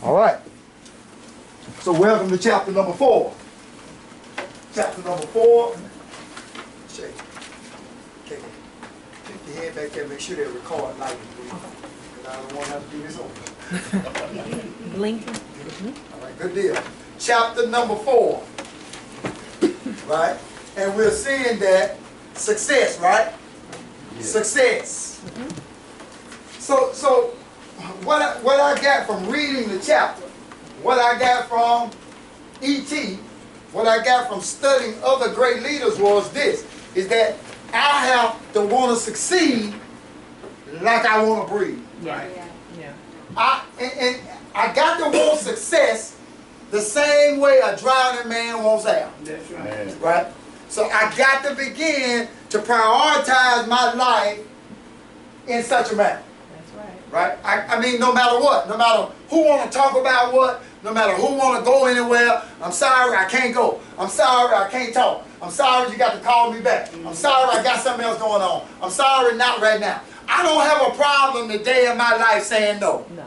All right. So welcome to chapter number 4. Chapter number 4. Shake. Kick your head back there. Make sure they record lightly, please. Because I don't want to have to do this over. Blinking. All right, good deal. Chapter number 4. Right? And we're seeing that success, right? Yeah. Success. So what I got from reading the chapter, what I got from E.T., what I got from studying other great leaders was this, is that I have to want to succeed like I want to breathe. Right. Yeah. And I got to want success the same way a drowning man wants air. That's right. Right? So I got to begin to prioritize my life in such a manner. That's right. Right? I mean, no matter what, no matter who want to talk about what, no matter who want to go anywhere, I'm sorry, I can't go. I'm sorry, I can't talk. I'm sorry, you got to call me back. I'm sorry, I got something else going on. I'm sorry, not right now. I don't have a problem today in my life saying no. No.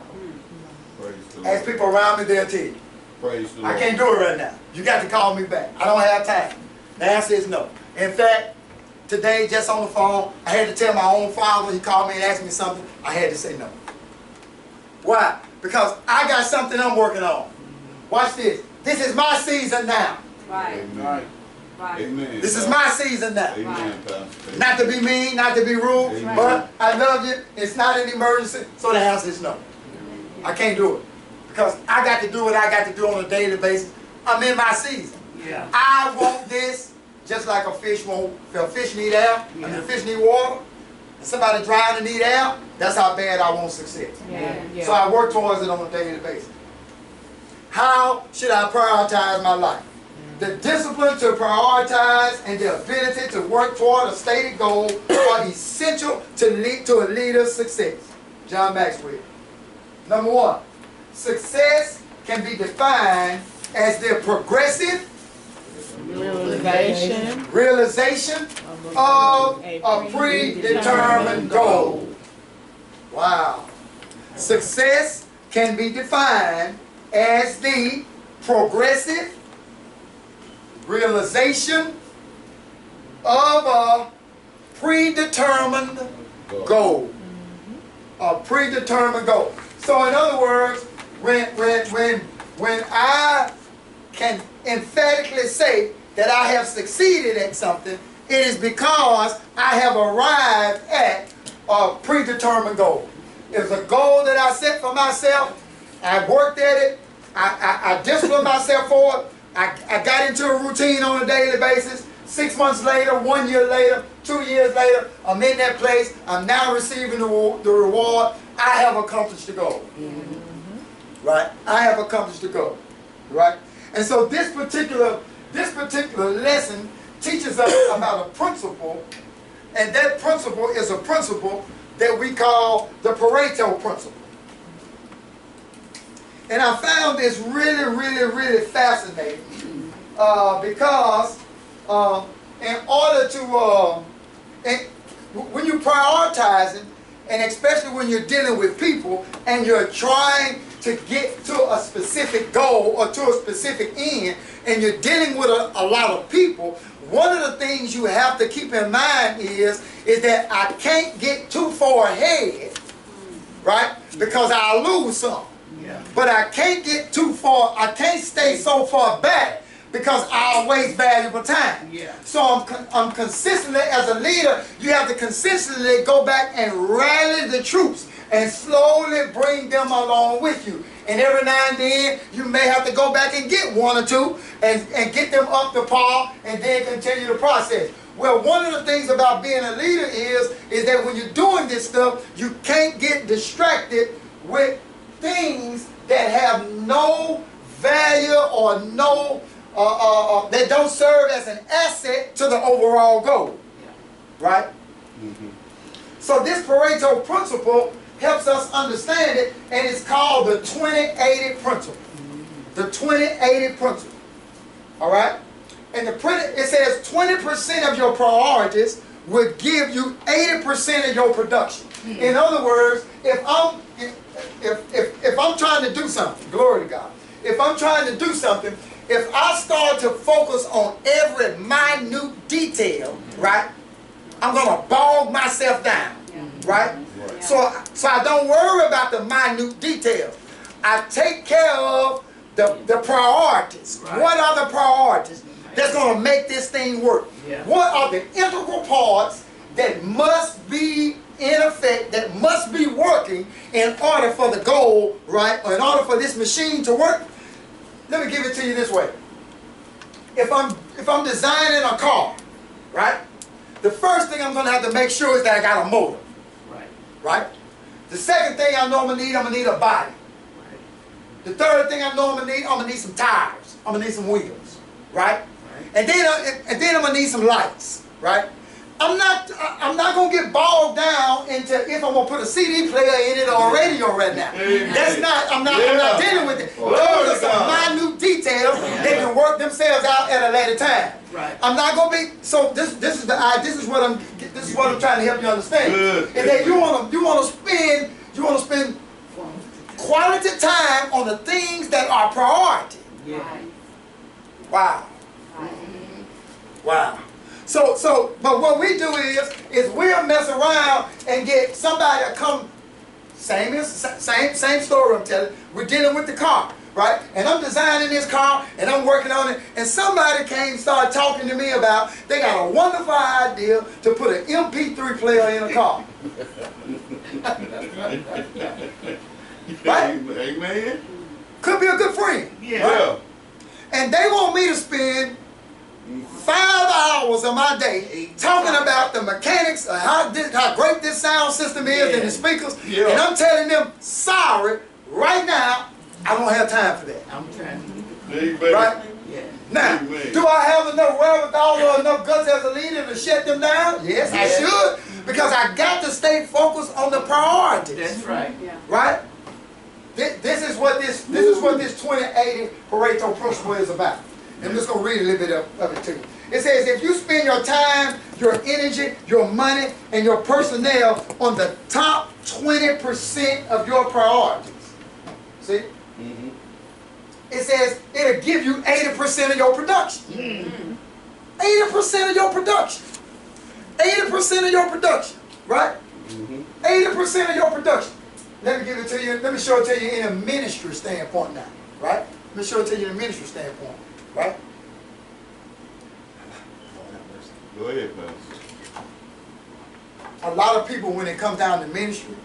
As people around me, they'll tell you. Praise the I Lord. can't do it right now. You got to call me back. I don't have time. The answer is no. In fact, today, just on the phone, I had to tell my own father. He called me and asked me something. I had to say no. Why? Because I got something I'm working on. Watch this. This is my season now. Right. Amen. Right. Amen. This is my season now. Amen, Pastor. Not to be mean, not to be rude, Amen. but I love you. It's not an emergency, so the answer is no. I can't do it. Because I got to do what I got to do on a daily basis. I'm in my season. Yeah. I want this just like a fish won't. If a fish need air, I mean, a fish need water, and somebody trying to need air, that's how bad I want success. Yeah. Yeah. So I work towards it on a daily basis. How should I prioritize my life? The discipline to prioritize and the ability to work toward a stated goal are essential to lead to a leader's success. John Maxwell. Number 1, success can be defined as the progressive realization of a predetermined goal. Wow. Success can be defined as the progressive realization of a predetermined goal. A predetermined goal. So in other words, when I can emphatically say that I have succeeded at something, it is because I have arrived at a predetermined goal. It's a goal that I set for myself. I worked at it. I disciplined myself for it. I got into a routine on a daily basis. 6 months later, 1 year later, 2 years later, I'm in that place. I'm now receiving the reward. I have accomplished the goal. Right? I have accomplished the goal. Right? And so this particular lesson teaches us about a principle, and that principle is a principle that we call the Pareto principle. And I found this really fascinating because in order to, when you're prioritizing, and especially when you're dealing with people and you're trying to get to a specific goal or to a specific end, and you're dealing with a lot of people, one of the things you have to keep in mind is that I can't get too far ahead, right? Because I'll lose some. Yeah. But I can't get too far, I can't stay so far back because I'll waste valuable time. Yeah. So I'm consistently, as a leader, you have to consistently go back and rally the troops and slowly bring them along with you. And every now and then, you may have to go back and get 1 or 2 and get them up to par and then continue the process. Well, one of the things about being a leader is that when you're doing this stuff, you can't get distracted with things that have no value or no, that don't serve as an asset to the overall goal. Right? So this Pareto principle helps us understand it, and it's called the 20-80 principle. The 20-80 principle. All right? And it says 20% of your priorities will give you 80% of your production. In other words, if if I'm trying to do something, glory to God. If I'm trying to do something, if I start to focus on every minute detail, right, I'm gonna bog myself down, right? So I don't worry about the minute details. I take care of the priorities. Right. What are the priorities that's gonna make this thing work? Yeah. What are the integral parts that must be in effect, that must be working in order for the goal, right, or in order for this machine to work? Let me give it to you this way. If I'm designing a car, right, the first thing I'm gonna have to make sure is that I got a motor, Right. right? The second thing I know I'm gonna need a body. Right. The third thing I know I'm gonna need some tires. I'm gonna need some wheels, right? Right. And then I'm gonna need some lights, right? I'm not gonna get bogged down into if I'm gonna put a CD player in it or a radio right now. Amen. That's not. I'm not dealing with it. Glory Those to are some God. minute details that can work themselves out at a later time. Right. I'm not gonna be. So this is what I'm trying to help you understand. Good. Is that you wanna spend quality time on the things that are priority. Yeah. Wow. Wow. But what we do is we'll mess around and get somebody to come. Same story I'm telling. We're dealing with the car, right? And I'm designing this car and I'm working on it. And somebody came and started talking to me about they got a wonderful idea to put an MP3 player in a car. Right? Amen. Could be a good friend. Yeah. Yeah. And they want me to spend 5 hours of my day talking about the mechanics of how great this sound system is and the speakers. Yeah. And I'm telling them, sorry, right now, I don't have time for that. I'm trying to. Amen. Right? Yeah. Now, Amen. do I have enough wherewithal or enough guts as a leader to shut them down? Yes, I should. Because I got to stay focused on the priorities. That's right. Right? This is what this 20-80 Pareto principle is about. And I'm just going to read a little bit of it to you. It says, if you spend your time, your energy, your money, and your personnel on the top 20% of your priorities, see? Mm-hmm. It says it'll give you 80% of your production. 80% of your production. 80% of your production, right? 80% of your production. Let me give it to you. Let me show it to you in a ministry standpoint now, right? Let me show it to you in a ministry standpoint, right? Go ahead, Pastor. A lot of people, when it comes down to ministry,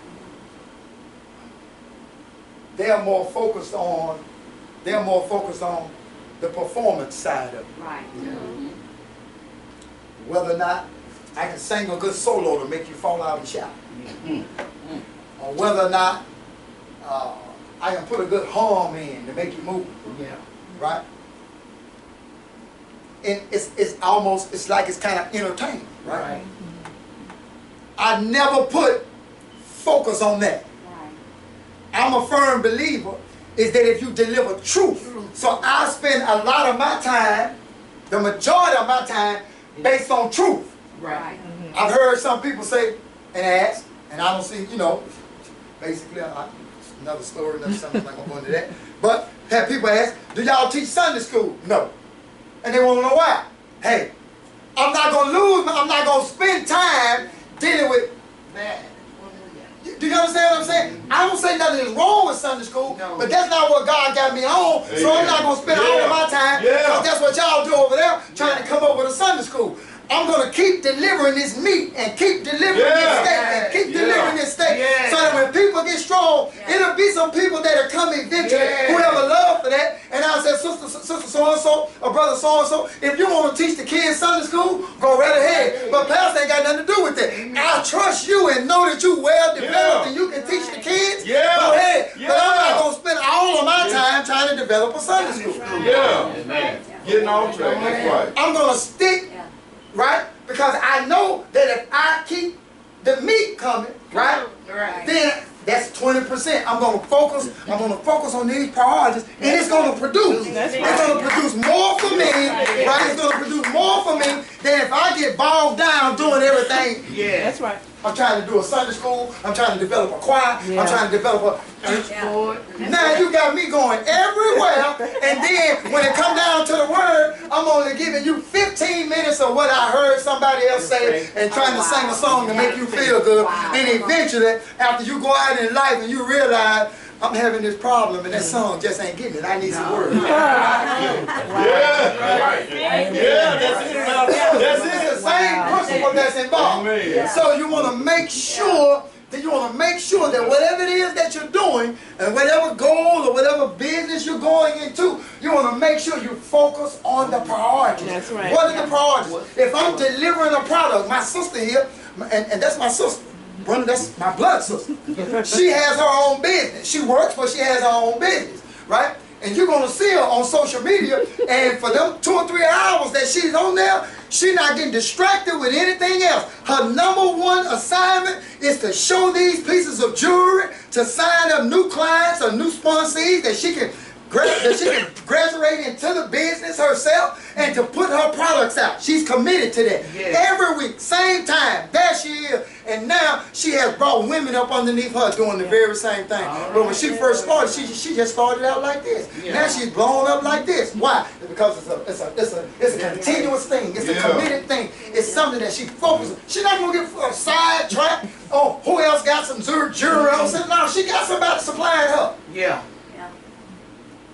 they are more focused on the performance side of it. Right. Whether or not I can sing a good solo to make you fall out and shout. Or whether or not I can put a good hum in to make you move. Yeah. Right? And it's like it's kind of entertaining, right? Right. I never put focus on that. Right. I'm a firm believer is that if you deliver truth, so I spend a lot of my time, the majority of my time, based on truth. Right. I've heard some people say and ask, and I don't see, basically, another story, another something, I'm not going to go into that. But have people ask, do y'all teach Sunday school? No. And they want to know why. Hey, I'm not going to spend time dealing with that. Do you understand what I'm saying? I don't say nothing is wrong with Sunday school, but that's not what God got me on. So I'm not going to spend all of my time, because that's what y'all do over there, trying to come up with a Sunday school. I'm going to keep delivering this meat and keep delivering this steak and keep delivering this steak. So that when people get strong, it'll be some people that'll come eventually who have a love for that. And I'll say, sister so-and-so or brother so-and-so, if you want to teach the kids Sunday school, go right ahead. But pastor ain't got nothing to do with that. I trust you and know that you well developed and you can teach the kids. Go ahead. But I'm not going to spend all of my time trying to develop a Sunday school. Getting off track. That's right. I'm going to stick. Right? Because I know that if I keep the meat coming, right? Then that's 20%. I'm going to focus on these priorities, and it's going to produce. It's going to produce more for me, right? It's going to produce more for me than if I get bogged down doing everything. Yeah. That's right. I'm trying to do a Sunday school. I'm trying to develop a choir. Yeah. I'm trying to develop a... Yeah. Now you got me going everywhere, and then when it come down to the word, I'm only giving you 15 minutes of what I heard somebody else say and trying to sing a song to make you feel good. And eventually, after you go out in life and you realize, I'm having this problem and that song just ain't getting it. I need some words. Yeah, right. Yeah, that's it. That's it. The same principle that's involved. Amen. So you want to make sure that whatever it is that you're doing and whatever goal or whatever business you're going into, you want to make sure you focus on the priorities. That's right. What are the priorities? If I'm delivering a product, my sister here, and that's my sister. Brother, that's my blood sister. She has her own business. She works, but she has her own business, right? And you're gonna see her on social media, and for them 2 or 3 hours that she's on there, she's not getting distracted with anything else. Her number one assignment is to show these pieces of jewelry, to sign up new clients or new sponsees that she can graduate into the business herself and to put her products out. She's committed to that. Yes. Every week, same time, there she is. And now she has brought women up underneath her doing the very same thing. But when she first started, she just started out like this. Now she's blown up like this. Why? Because it's a continuous thing. It's a committed thing. It's something that she focuses. She's not going to get sidetracked. Oh, who else got some jewelry on? No, she got somebody supplying her. Yeah.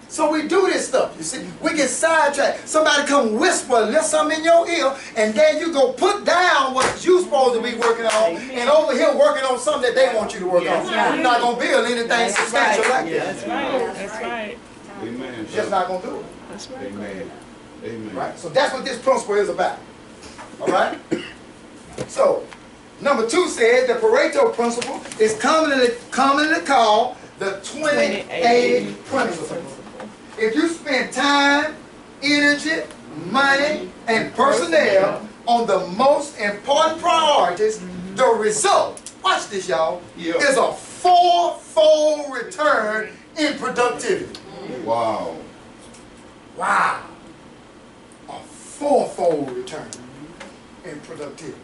So we do this stuff, you see. We get sidetracked. Somebody come whisper a little something in your ear, and then you go put down what you're supposed to be working on, and over here working on something that they want you to work on. You're not going to build anything substantial like that. That's right. That's right. Amen. You're just not going to do it. That's right. Amen. Amen. Right? So that's what this principle is about. All right? So, number 2 says the Pareto principle is commonly called the 20-80 principle. If you spend time, energy, money, and personnel on the most important priorities, the result, watch this y'all, is a 4-fold return in productivity. Wow. Wow. A 4-fold return in productivity.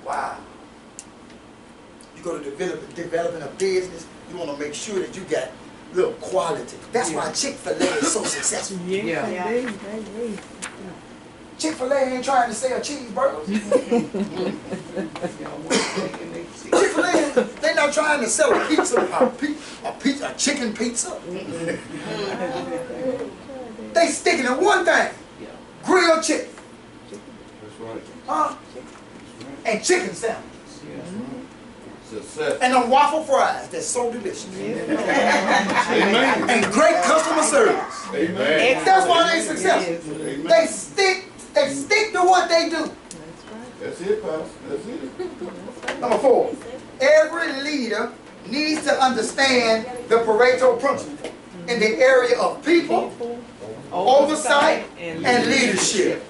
Wow. You go to developing a business, you want to make sure that you got little quality. That's why Chick-fil-A is so successful. Yeah. Chick-fil-A ain't trying to sell cheeseburgers. Chick-fil-A, they're not trying to sell a pizza, a chicken pizza. They sticking to one thing. Grilled chicken. That's right. Huh? And chicken sandwich. Success. And them waffle fries that's so delicious. Amen. And great customer service. Amen. That's why they successful. Amen. They stick to what they do. That's it, Pastor. That's it. Number 4, every leader needs to understand the Pareto principle in the area of people, oversight, and leadership.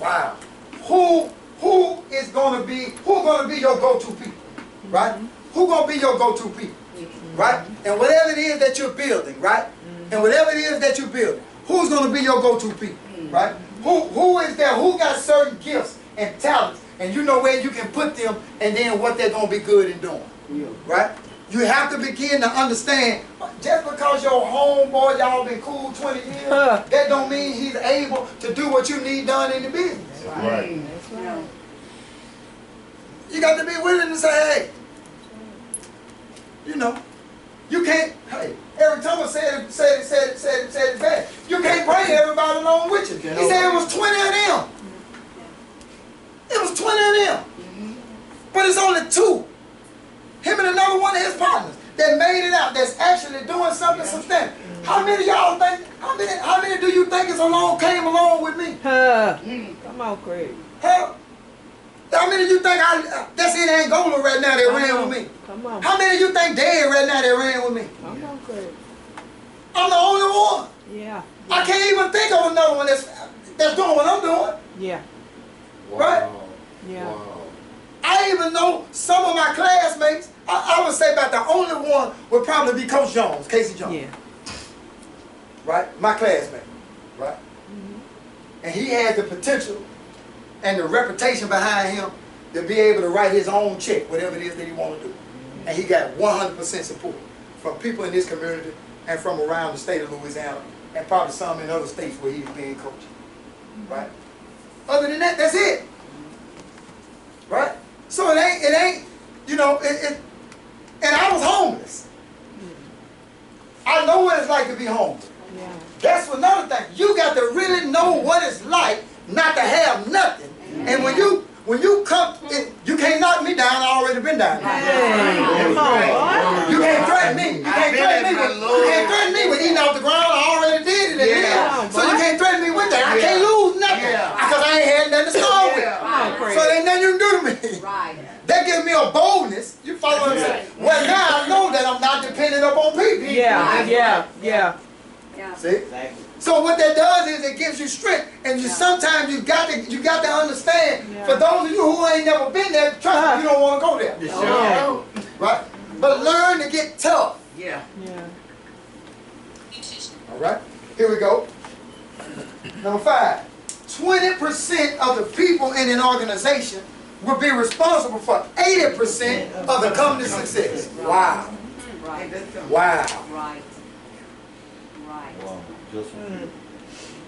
Wow. Who is going to be your go-to people? Right? Who going to be your go-to people? Right? And whatever it is that you're building, right? And whatever it is that you're building, who's going to be your go-to people? Right? Who is there? Who got certain gifts and talents? And you know where you can put them and then what they're going to be good in doing. Right? You have to begin to understand, just because your homeboy, y'all been cool 20 years, that don't mean he's able to do what you need done in the business. Right. You got to be willing to say, hey, you know, you can't, hey, Eric Thomas said it bad. You can't bring everybody along with you. He said it was 20 of them. It was 20 of them. But it's only 2. Him and another one of his partners that made it out, that's actually doing something substantial. How many of y'all think, how many do you think came along with me? Come on, Craig. Huh? How many of you think that's in Angola right now that ran with me? Come on. How many of you think dead right now that ran with me? Come on, Craig. I'm the only one. Yeah. I can't even think of another one that's doing what I'm doing. Yeah. Right? Yeah. Wow. I even know some of my classmates. I would say about the only one would probably be Coach Jones, Casey Jones. Yeah. Right? My classmate. Right? And he had the potential and the reputation behind him to be able to write his own check, whatever it is that he want to do. And he got 100% support from people in this community and from around the state of Louisiana and probably some in other states where he's being coached. Right? Other than that, that's it. Right? So it ain't, you know, and I was homeless. I know what it's like to be homeless. Yeah. That's another thing. You got to really know what it's like not to have nothing. And when you come, you can't knock me down. I already been down. Hey, come on, boy. You can't threaten me. You can't threaten me with eating off the ground. I already did it. Yeah. So you can't threaten me with that. I can't lose nothing because I ain't had nothing to start with. So there ain't nothing you can do to me. Right. That gives me a boldness. You follow what I'm saying? Well, now I know that I'm not dependent upon people. Yeah. See? So what that does is it gives you strength, and sometimes you got to understand. Yeah. For those of you who ain't never been there, trust me, you don't want to go there, right? But learn to get tough. Yeah. All right, here we go. Number 5, 20% of the people in an organization will be responsible for 80% of the company's success. Wow. Right. Wow. Right. Wow. Just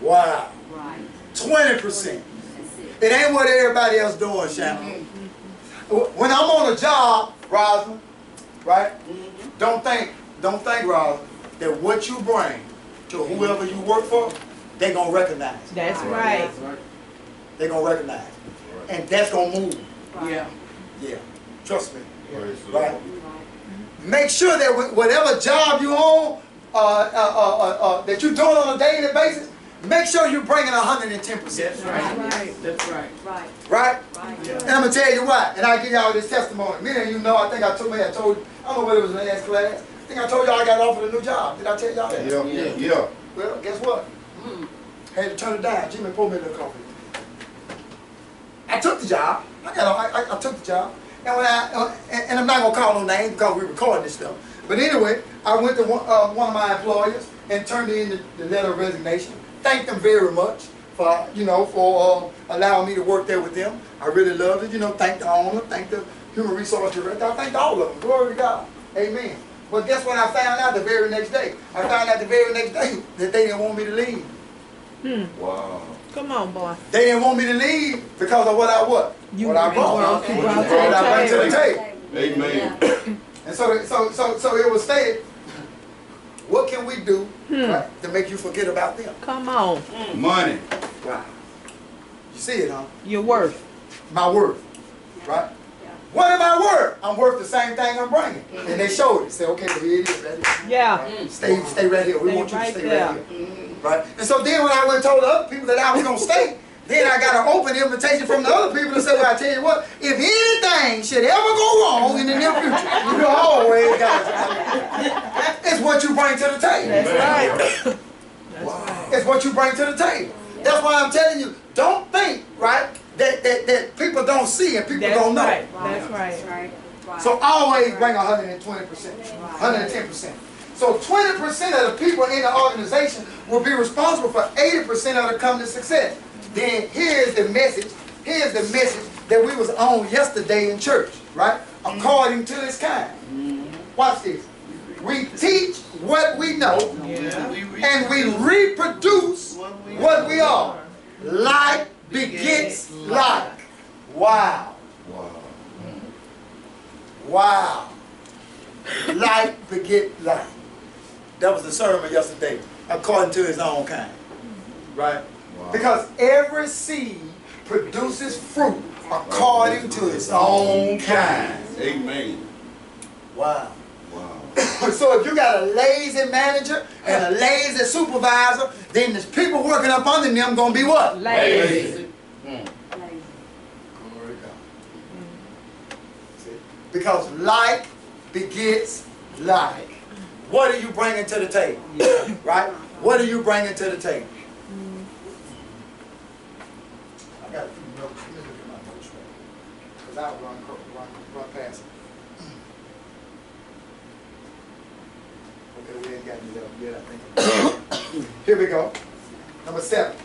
Wow. Right. 20%. That's it. It ain't what everybody else doing, Shannon. When I'm on a job, Rosalind, right? Don't think, Rosalind, that what you bring to whoever you work for, they gonna recognize. That's right. They gonna recognize, and that's gonna move. Yeah. Yeah, trust me. praise the Right. Lord. Make sure that whatever job you on, that you're doing on a daily basis, make sure you're bringing 110%. That's right. Right. That's right. Right. Right? Right. And I'm gonna tell you why. And I give y'all this testimony. Many of you know. I think I told you. I don't know whether it was in last class. I think I told y'all I got offered a new job. Did I tell y'all that? Yeah. Well, guess what? Had to turn it down. Jimmy pulled me to the coffee. I took the job. I took the job. And when and I'm not gonna call no names because we're recording this stuff. But anyway, I went to one of my employers and turned in the letter of resignation. Thanked them very much for allowing me to work there with them. I really loved it. Thanked the owner, thanked the human resource director. I thanked all of them. Glory to God. Amen. But guess what I found out the very next day? I found out the very next day that they didn't want me to leave. Wow. Come on, boy. They didn't want me to leave because of what I brought. You What I brought to the table. Amen. And so it was stated, what can we do right, to make you forget about them? Come on. Money. Wow. You see it, huh? Your worth. My worth. Right? What am I worth? I'm worth the same thing I'm bringing. And they showed it. Say, okay, well, here it is. Right here. Yeah. Stay right here. We Stay want you to right stay there. right here. Right? And so then when I went and told the other people that I was going to stay, then I got an open invitation from the other people to say, well, I tell you what, if anything should ever go wrong in the near future, you always got it. It's what you bring to the table. That's right. Wow. It's what you bring to the table. That's why I'm telling you, don't think, right, that people don't see and people don't know. Right. That's right. So always bring 120%, 110%. So 20% of the people in the organization will be responsible for 80% of the company's success. Then here's the message that we was on yesterday in church, right? According to this kind. Watch this. We teach what we know, and we reproduce what we are. Like begets like. Wow. Wow. Wow. Like beget like. That was the sermon yesterday, according to his own kind. Right? Wow. Because every seed produces fruit according to its own kind. Amen. Wow. Wow. So if you got a lazy manager and a lazy supervisor, then the people working up under them going to be what? Lazy. Glory to God. See? Because like begets like. What are you bringing to the table? Right? What are you bringing to the table? I got a few notes. Let me look at my notes right. Because I'll run past it. Okay, we ain't got any left yet, I think. Here we go. Number 7.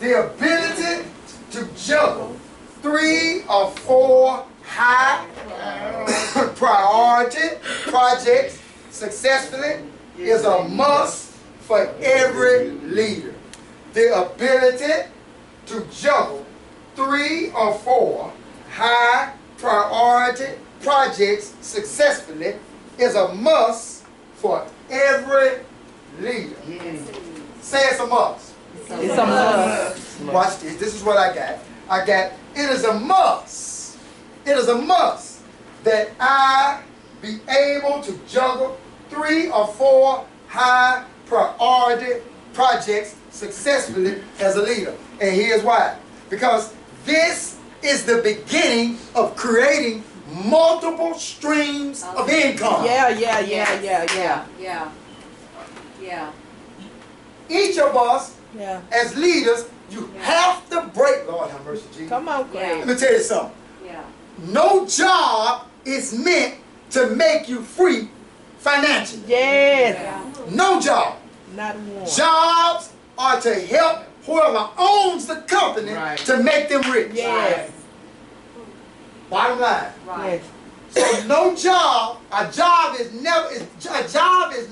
The ability to juggle 3 or 4 high priority projects successfully is a must for every leader. The ability to juggle 3 or 4 high priority projects successfully is a must for every leader. Say it's a must. It's a must. Watch this. This is what I got. It is a must. It is a must that I be able to juggle 3 or 4 high priority projects successfully as a leader. And here's why. Because this is the beginning of creating multiple streams of income. Yeah. Each of us Yeah. as leaders, you have to break. Lord have mercy, Jesus. Come on, Craig. Let me tell you something. No job is meant to make you free financially. Yes. No job. Not one. Jobs are to help whoever owns the company to make them rich. Yes. Bottom line. Yes. So no job, a job is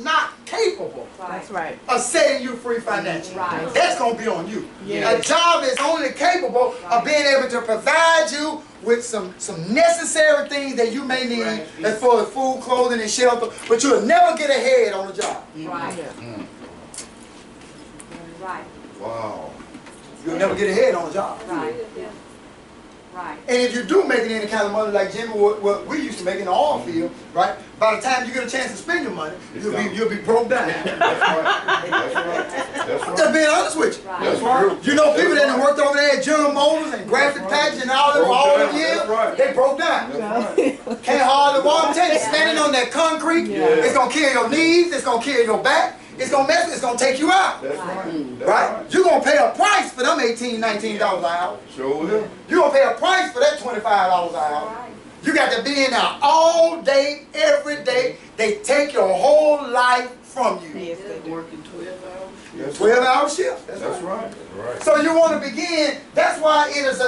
not capable That's right. of setting you free financially. Right. That's going to be on you. Yes. A job is only capable of being able to provide you with some necessary things that you may need as far as food, clothing, and shelter, but you'll never get ahead on the job. Wow. You'll never get ahead on the job. And if you do make any kind of money like Jimmy, what we used to make in the oil field, right? By the time you get a chance to spend your money, you'll be broke down. I'm just being honest with you. That's right. You know people that have worked over there at General Motors and Graphic Packaging and all them years, they broke down. Can't hardly walk. I'm telling you, standing on that concrete, it's gonna kill your knees, it's gonna kill your back, it's gonna take you out. That's right. Right? You're gonna pay a price for them $18, $19 an hour. Sure will. You're gonna pay a price for that $25 an hour. You got to be in there all day, every day. They take your whole life from you. Yes, they do. Working 12 hours. That's 12-hour shift. That's right. Right. So you want to begin. That's why it is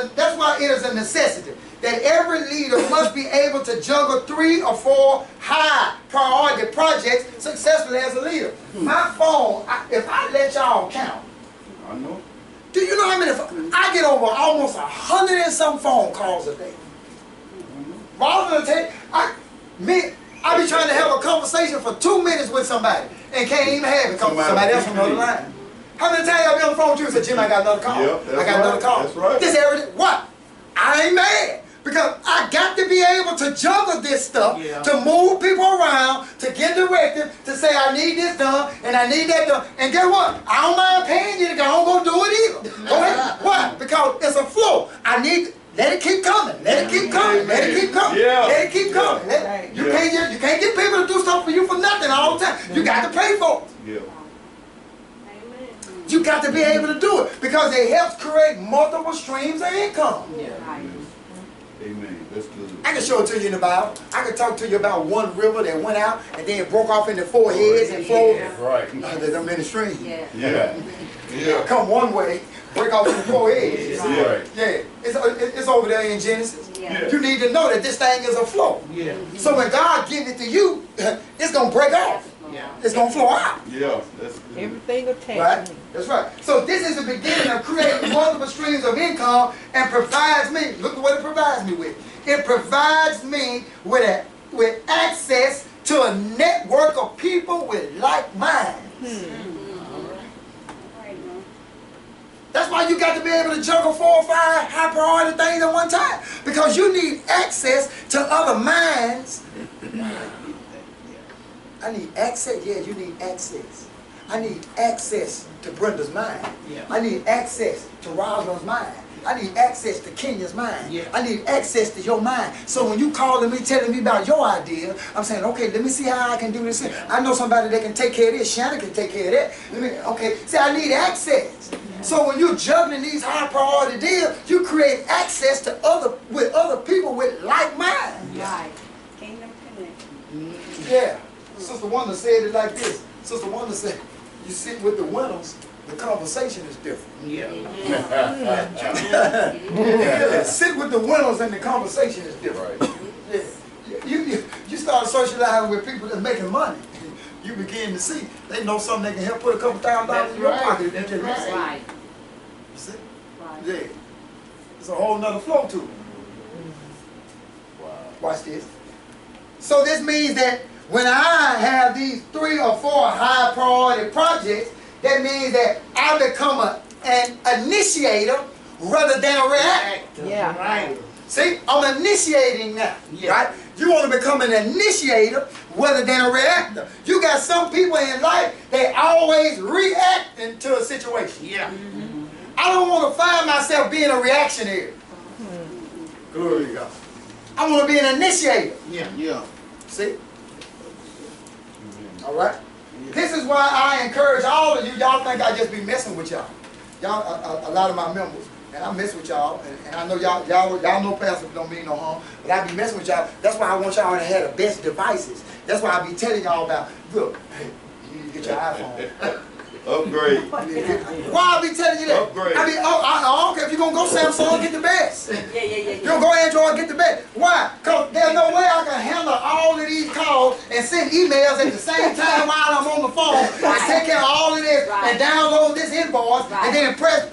a necessity that every leader must be able to juggle 3 or 4 high priority projects successfully as a leader. My phone, if I let y'all count, I know. do you know how many? I get over almost 100 and some phone calls a day. Rather than take, I be trying to have a conversation for 2 minutes with somebody and can't even have it because somebody else on the other line. How many times y'all be on the phone with you and say, Jim, I got another call. Yep, I got another call. That's right. This every day. What? I ain't mad. Because I got to be able to juggle this stuff, to move people around, to get directive, to say I need this done and I need that done. And guess what? I don't mind paying you to go. I don't go do it either. Go ahead. Why? Because it's a flow. I need. Let it keep coming. Let it keep coming. Let it keep coming. Let it keep coming. You can't get people to do stuff for you for nothing all the time. You got to pay for it. You got to be able to do it because it helps create multiple streams of income. Amen. That's good. I can show it to you in the Bible. I can talk to you about one river that went out and then broke off into 4 heads and flowed. Right. There's a many streams. Yeah. Come one way, break off into 4 heads. Right. It's over there in Genesis. You need to know that this thing is a flow. So when God gives it to you, it's going to break off. It's going to flow out. Yeah. That's good. Everything attached. Right? That's right. So this is the beginning of creating multiple streams of income and provides me, look at what it provides me with. It provides me with access to a network of people with like minds. That's why you got to be able to juggle 4 or 5 high priority things at one time. Because you need access to other minds. I need access. Yeah, you need access. I need access to Brenda's mind. I need access to Rosalind's mind. I need access to Kenya's mind. I need access to your mind. So when you calling me, telling me about your idea, I'm saying, okay, let me see how I can do this. I know somebody that can take care of this. Shannon can take care of that. Okay, see, I need access. So when you're juggling these high priority deals, you create access to other people with like minds. Kingdom connection. Yeah. Sister Wanda said it like this. Sister Wanda said, you sit with the winners, the conversation is different. Yeah. Yeah, sit with the winners and the conversation is different. Right. Yeah. You start socializing with people that's making money. You begin to see they know something they can help put a couple $1,000 in your pocket if you just listen. Right. You see? Right. Yeah. There's a whole nother flow to it. Wow. Watch this. So this means that when I have these 3 or 4 high priority projects, that means that I become an initiator rather than a reactor. Yeah. Right. See, I'm initiating now, Yeah. right? You want to become an initiator rather than a reactor. You got some people in life, they always reacting to a situation. Yeah. I don't want to find myself being a reactionary. Glory to God. I want to be an initiator. Yeah. Yeah. See? All right? This is why I encourage all of you. Y'all think I just be messing with y'all. Y'all, a lot of my members, and I mess with y'all, and I know y'all know pastors don't mean no harm, but I be messing with y'all. That's why I want y'all to have the best devices. That's why I be telling y'all about, look, hey, you need to get your iPhone. Upgrade. Why I be telling you that? Upgrade. I mean, I don't care if you're going to go Samsung, get the best. Yeah. You're going to go Android, get the best. Why? Because there's no way I can handle all of these calls and send emails at the same time while I'm on the phone and take care of all of this and download this invoice and then press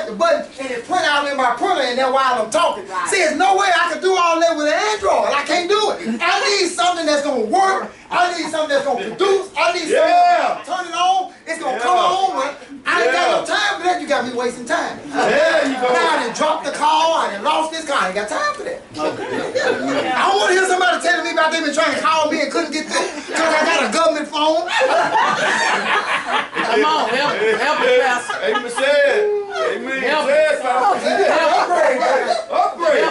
the button and it print out in my printer and then while I'm talking. See, there's no way I can do all that with an Android. I can't do it. I need something that's going to work. I need something that's going to produce. I need something that's going to turn it on. It's going to come on with. I ain't got no time for that. You got me wasting time. There you go. Now I done dropped the call. I done lost this car. I ain't got time for that. I don't want to hear somebody telling me about they been trying to call me and couldn't get through because I got a government phone. Come on, help us, Pastor. Amen. Said. Amen. Help. Said, Pastor. Upgrade, baby. Upgrade.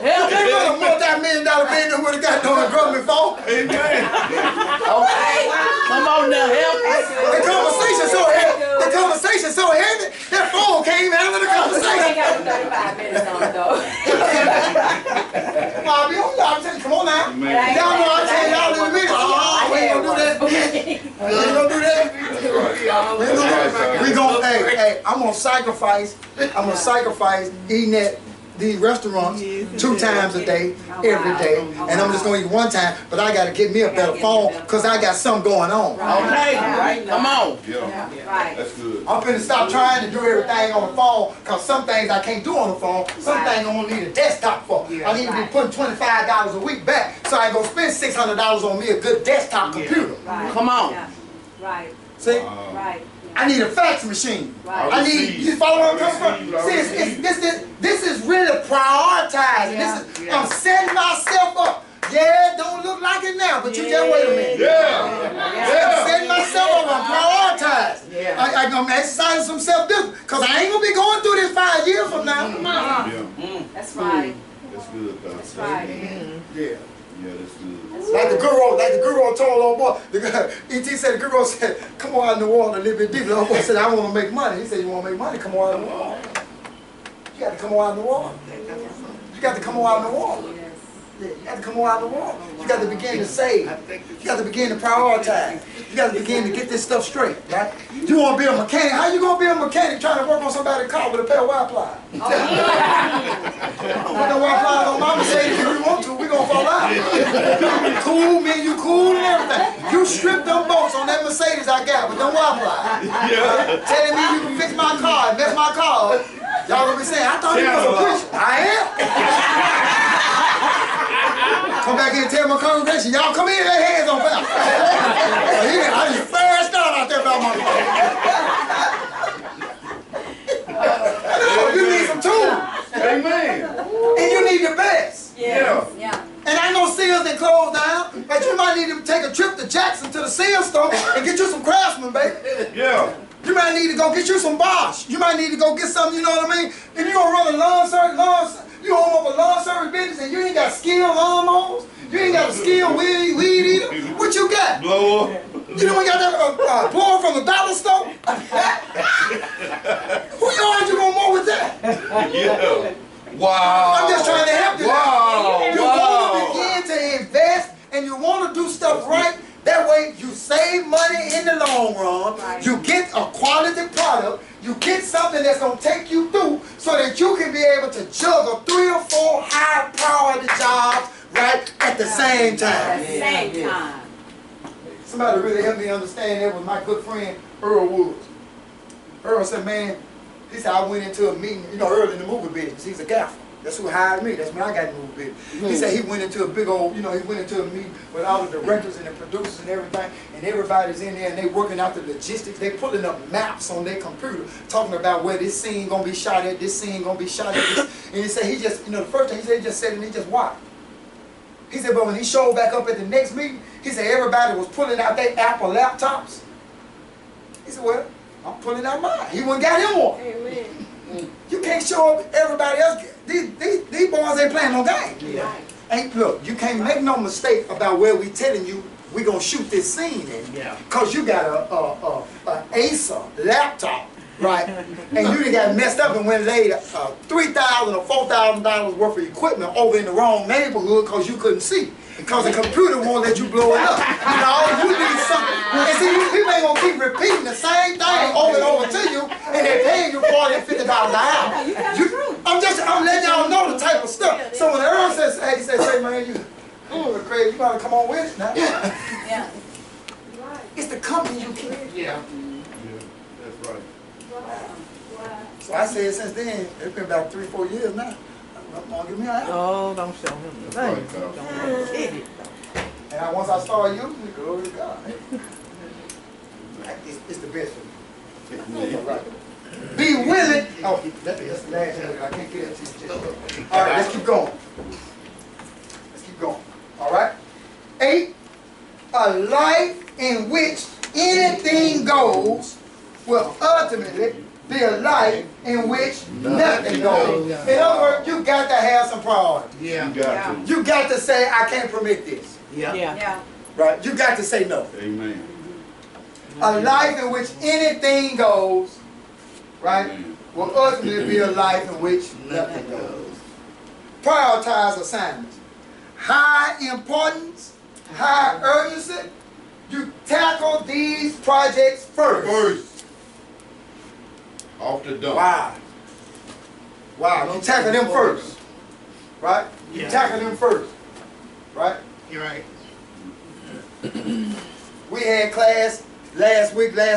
Help They run a multi-million-dollar business with a goddamn government phone. Amen. Come on now, help us. The conversation so heavy. The conversation so heavy. That phone can't even handle the I conversation. ain't got 35 minutes on it though. I'll be on y'all. Tell you, come on now. Y'all know I'll tell y'all in a minute. We ain't gonna do that. We ain't gonna do that. We gonna, hey, I'm gonna sacrifice eating at these restaurants 2 times a day, every day, and I'm just gonna eat 1 time, but I gotta get me a better phone because I got something going on. Okay, right, come on. Yeah. Right. That's good. I'm finna stop trying to do everything on the phone because some things I can't do on the phone, some things I'm gonna need a desktop for. I need to be putting $25 a week back so I ain't gonna spend $600 on me a good desktop computer. Right. Come on. Yeah. Right. See? Right. I need a fax machine. Right. I need, you follow where I'm coming from? See, this is really prioritizing. I'm setting myself up. Yeah, it don't look like it now, but you just wait a minute. I'm setting myself up, I'm prioritizing. I'm exercising some self-discipline, because I ain't going to be going through this 5 years from now. Yeah. That's right. That's good, Pastor. That's right. Yeah. Yeah, that's good. Like the guru told old boy, E.T. said, the guru said, come on out in the water a little bit deeper. The old boy said, I want to make money. He said, you want to make money? Come on out in the water. You got to come on out in the water. You got to come on out in the water. Yeah, you got to come on out in the water. You got to begin to save. You got to begin to prioritize. You got to begin to get this stuff straight, right? You want to be a mechanic. How you going to be a mechanic trying to work on somebody's car with a pair of wire pliers? Put the wire pliers on my Mercedes if you want to. We're going to fall out. You cool, man. You cool and everything. You stripped them bolts on that Mercedes I got with them wire pliers. Telling me you can fix my car and mess my car up. Y'all gonna be saying, I thought he was a preacher. I am. Come back here and tell my congregation, y'all come in and lay hands on Pastor. I just fast out there about my no, you need some tools. Amen. And you need the best. Yeah. And I know Sears done closed down, but you might need to take a trip to Jackson to the Sears store and get you some Craftsman, baby. Yeah. You might need to go get you some Bosch. You might need to go get something, you know what I mean? If you're going to run a you own up a lawn service business and you ain't got skilled lawnmowers, you ain't got a skilled weed eater, what you got? Blower. You know, you got that blower from the dollar store? Who you going to mow with that? Yeah. Wow. I'm just trying to help you. Wow. You want to begin to invest and you want to do stuff right. That way you save save money in the long run. Right. You get a quality product. You get something that's going to take you through so that you can be able to juggle 3 or 4 high priority jobs, right, at the same At time. the same time. Somebody really helped me understand that was my good friend Earl Woods. Earl said, man, he said, I went into a meeting, you know, Earl in the movie business. He's a gaffer. That's who hired me. That's when I got in the movie business. He said he went into a big old, you know, he went into a meeting with all the directors and the producers and everything, and everybody's in there and they working out the logistics. They pulling up maps on their computer, talking about where this scene gonna be shot at, this scene gonna be shot at, this. And he said he just, you know, the first thing he said, he just said and he just watched. He said, but when he showed back up at the next meeting, he said everybody was pulling out their Apple laptops. He said, well, I'm pulling out mine. He went and got him one. Amen. You can't show up everybody else. These boys ain't playing no game. Yeah. Ain't, look, you can't make no mistake about where we telling you we gonna shoot this scene in. Yeah. Cause you got a Acer laptop, right? And you done got messed up and went and laid $3,000 or $4,000 worth of equipment over in the wrong neighborhood cause you couldn't see. Because the computer won't let you blow it up. You know, you need something. And see, people ain't gonna keep repeating the same thing over and over to you, and they're paying you $40 and $50 an hour. I'm letting y'all know the type of stuff. So when Earl says, hey, he says, hey man, you crazy, you gotta come on with it now. Yeah. It's the company you keep. Yeah. That's right. Wow. So I said since then, it's been about 3-4 years now. I'm gonna give me an hour. Oh, don't show him the Right, thing. Carl. Don't hit it. And once I started using it, glory to God. It's the best for me. All right. Be willing. Oh, that's the last one. I can't get it to you. All right, let's keep going. Let's keep going. All right. 8, a life in which anything goes will ultimately be a life in which nothing goes. In other words, you got to have some priority. Yeah. You got to. You got to say, I can't permit this. Yeah. Yeah. Right? You got to say no. Amen. A life in which anything goes, right, Amen. will ultimately be a life in which nothing goes. Prioritize assignments. High importance, high urgency. You tackle these projects first. First. Off the dump. Wow. Wow. You tackle them first. Right? You Yeah. tackle them first. Right? You're right. We had class last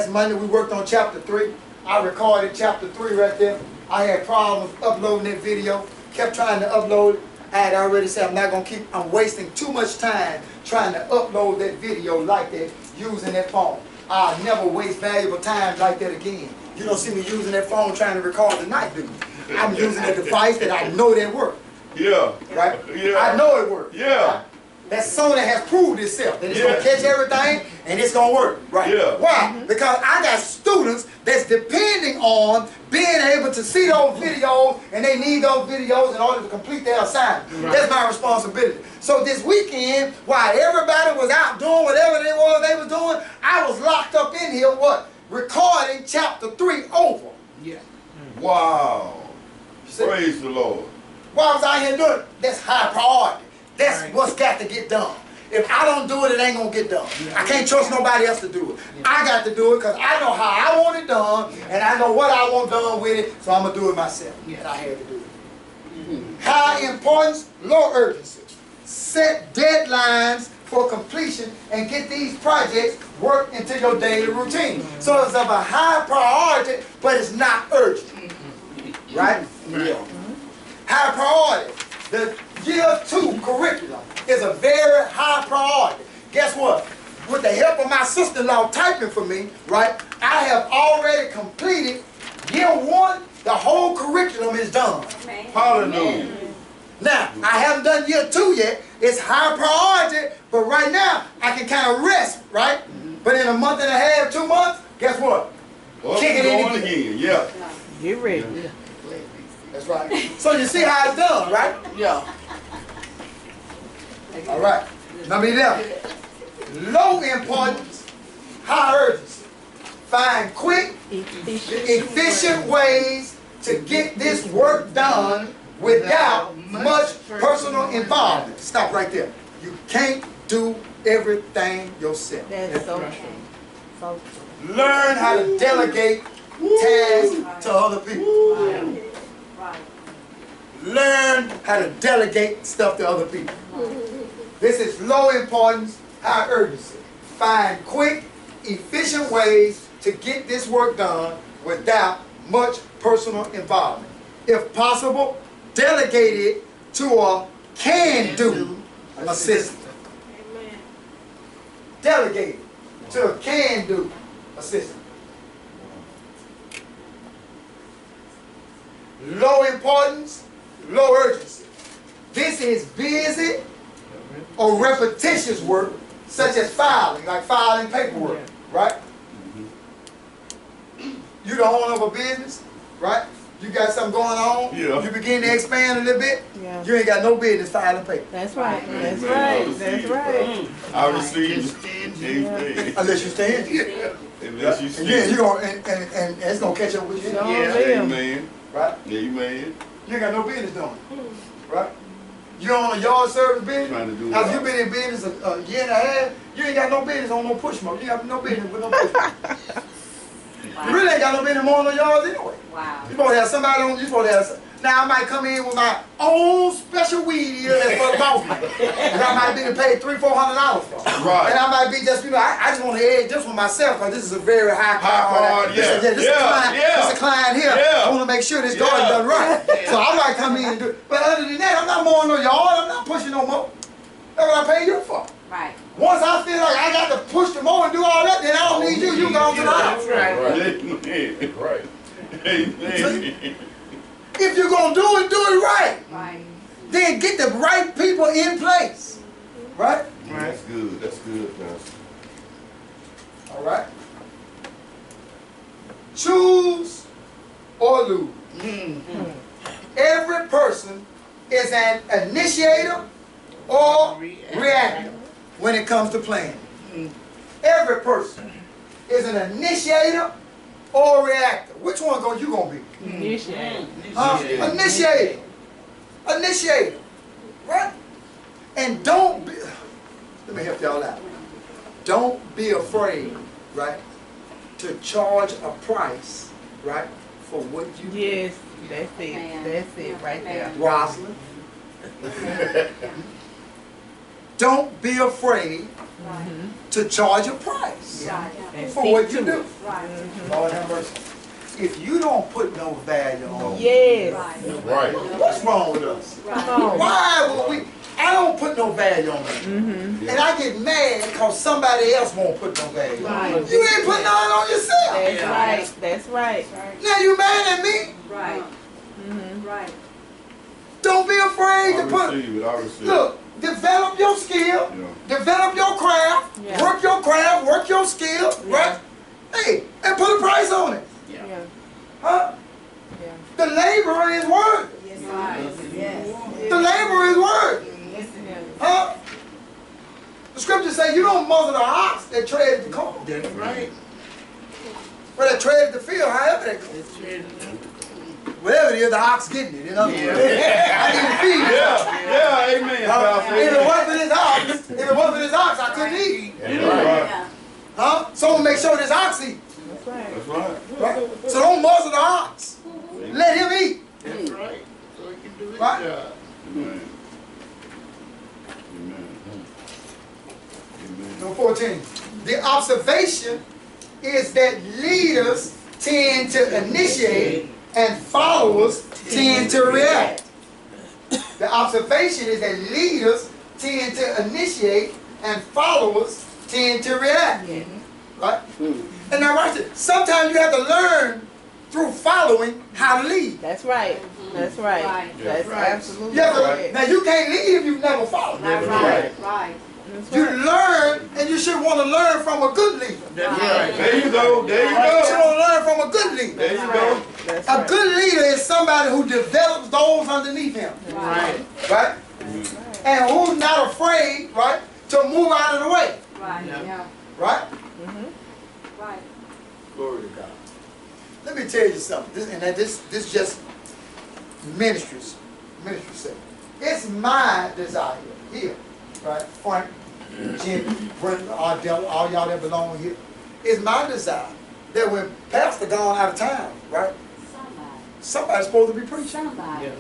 Monday, we worked on chapter 3. I recorded chapter 3 right there. I had problems uploading that video, kept trying to upload it. I had already said I'm wasting too much time trying to upload that video like that using that phone. I'll never waste valuable time like that again. You don't see me using that phone trying to record tonight, do you? I'm using a device that I know that works, Yeah. right? Yeah. I know it works. Yeah. That Sony has proved itself, that it's Yeah. gonna catch everything and it's gonna work, right? Yeah. Why? Because I got students that's depending on being able to see those videos, and they need those videos in order to complete their assignment. Right. That's my responsibility. So this weekend, while everybody was out doing whatever they was doing, I was locked up in here, what? Recording chapter 3 over. Yeah. Wow. See? Praise the Lord. Why was I here doing it? That's high priority. That's Right. what's got to get done. If I don't do it, it ain't gonna get done. I can't trust nobody else to do it. I got to do it because I know how I want it done, and I know what I want done with it, so I'm gonna do it myself. Yeah. And I had to do it. High importance, low urgency. Set deadlines for completion and get these projects worked into your daily routine. So it's of a high priority, but it's not urgent. Right? Right. High priority. The year 2 curriculum is a very high priority. Guess what? With the help of my sister-in-law typing for me, right, I have already completed year 1. The whole curriculum is done. Amen. Hallelujah. Now, I haven't done year 2 yet. It's high priority, but right now, I can kind of rest, right? But in a month and a half, 2 months, guess what? Up Kick it and in going again. again. Yeah. Get ready. That's right. So you see how it's done, right? Yeah. All right. Number 11. Low importance, high urgency. Find quick, efficient ways to get this work done without much personal involvement. Stop right there. You can't do everything yourself. That's so true. So true. Learn how to delegate tasks to other people. Right. Right. Learn how to delegate stuff to other people. This is low importance, high urgency. Find quick, efficient ways to get this work done without much personal involvement. If possible, delegate it to a can-do assistant. Amen. Delegate it to a can-do assistant. Low importance, low urgency. This is busy or repetitious work, such as filing, like filing paperwork, right? You the owner of a business, right? You got something going on. Yeah. You begin to expand a little bit. Yeah. You ain't got no business filing paper. That's right. That's Amen. right. That's right. I receive. Amen. Unless you stand. Unless you And yeah, see. you gonna and it's gonna catch up with you. Sure Yeah, will. amen. Right? Amen. You ain't got no business doing it. Right? You own a yard service business. Trying to do Have it you all. been in business a year and a half? You ain't got no business on no push mower. You have no business with no push mower. You really ain't got no business mowing no yards anyway. Wow. You supposed to have somebody on. You supposed to have. Now I might come in with my own special weed eater that's for the boss man, and I might be paid $300–400 for. Right. And I might be just, I just want to edge this one myself because this is a very high part, yeah. This is a client. Yeah. This is a client here. Yeah. I want to make sure this garden done right. So I might come in and do it. But other than that, I'm not mowing no yard. I'm not pushing no more. That's what I pay you for. Right. Once I feel like I got to push the mower and do all that, then I don't need you. You go to the house. Amen. Right. Amen. If you're going to do it right. Right. Then get the right people in place. Right? That's good. That's good, Pastor. All right. Choose or lose. Every person is an initiator or reactor when it comes to planning. Every person is an initiator or reactor. Which one you gonna be? Initiate. Initiator. Initiator. Right? And don't be, let me help y'all out. Don't be afraid, right, to charge a price, right, for what you do. Yes. That's it. Man. That's it right there. Rosalind. Don't be afraid Right. to charge a price Right. And for what speak you to do. it. Right. Lord have mercy. If you don't put no value on, Yes. Right. Right. what's wrong with us? Come on. Why would we? I don't put no value on it. Mm-hmm. And I get mad because somebody else won't put no value on Right. it. You ain't putting none on yourself. That's right. That's right. Now you mad at me? Right. Mm-hmm. Right. Don't be afraid I to put. receive it. I receive it. Look, develop your skill, develop your craft, Yeah. work your craft, work your skill, right? Hey, and put a price on it. Yeah. Huh? Yeah. The labor is worth. Yes. Right. Yes. The labor is worth. Yes. Huh? The scriptures say you don't muzzle the ox that treads the corn. That's right. Or that treads the field, however that goes. Whatever it is, the ox getting it. In other words, I need to feed it. Yeah. Amen. Pastor. If it wasn't for this ox, I couldn't eat. That's right. Yeah. Huh? So I'm gonna make sure this ox eats. That's right. That's right. Right? So don't muzzle the ox. Let him eat. That's right. So he can do his Right? job. Amen. Amen. Amen. Number 14. The observation is that leaders tend to initiate and followers tend to react. The observation is that leaders tend to initiate and followers tend to react. Right? And now watch it. Sometimes you have to learn through following how to lead. That's right. That's right. Right. That's Right. absolutely You have to, right. now you can't lead if you've never followed. Right. Right. Right. That's You right. learn, and you should want to learn from a good leader. There you go. There you You should go. want to learn from a good leader. There you go. That's A right. good leader is somebody who develops those underneath him, Right. right? And who's not afraid, right, to move out of the way, Right. Yeah. right? Mm-hmm. Right. Glory to God. Let me tell you something. This just ministry sake. It's my desire here, right, Frank, Jimmy, Brenda, Ardella, all y'all that belong here. It's my desire that when Pastor gone out of town, right? Somebody's supposed to be preaching. Somebody.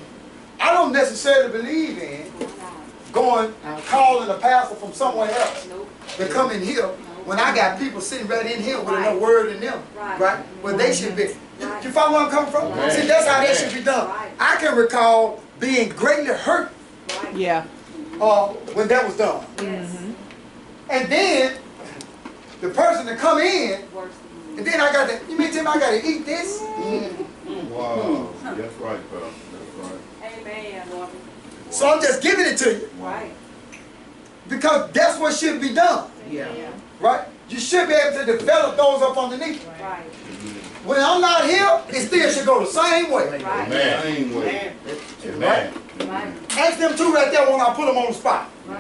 I don't necessarily believe in going, calling a pastor from somewhere else Nope. to come in here when I got people sitting right in here with no word in them, right? Where they should be. Right. You follow where I'm coming from? Right. See, that's how that should be done. Right. I can recall being greatly hurt Right. Yeah. when that was done. Yes. And then the person to come in, Worse than and then I got to, you mean to tell me I got to eat this? Wow. That's right, Pastor. That's right. Amen, Lord. So I'm just giving it to you Right. because that's what should be done, Yeah. right? You should be able to develop those up underneath. Right. When I'm not here, it still should go the same way. Right. Amen. Same way. Right? Amen. Right. Ask them two right there when I put them on the spot. Yeah.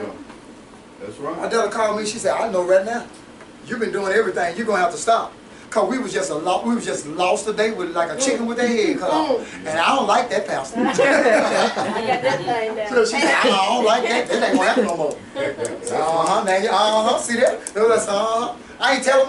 That's My right. daughter called me, she said, I know right now, you've been doing everything, you're going to have to stop. Because we was just lost today with like a chicken with their head cut off. And I don't like that, Pastor. I got that thing down. So she said, I don't like that, that ain't going to happen no more. See that? I ain't telling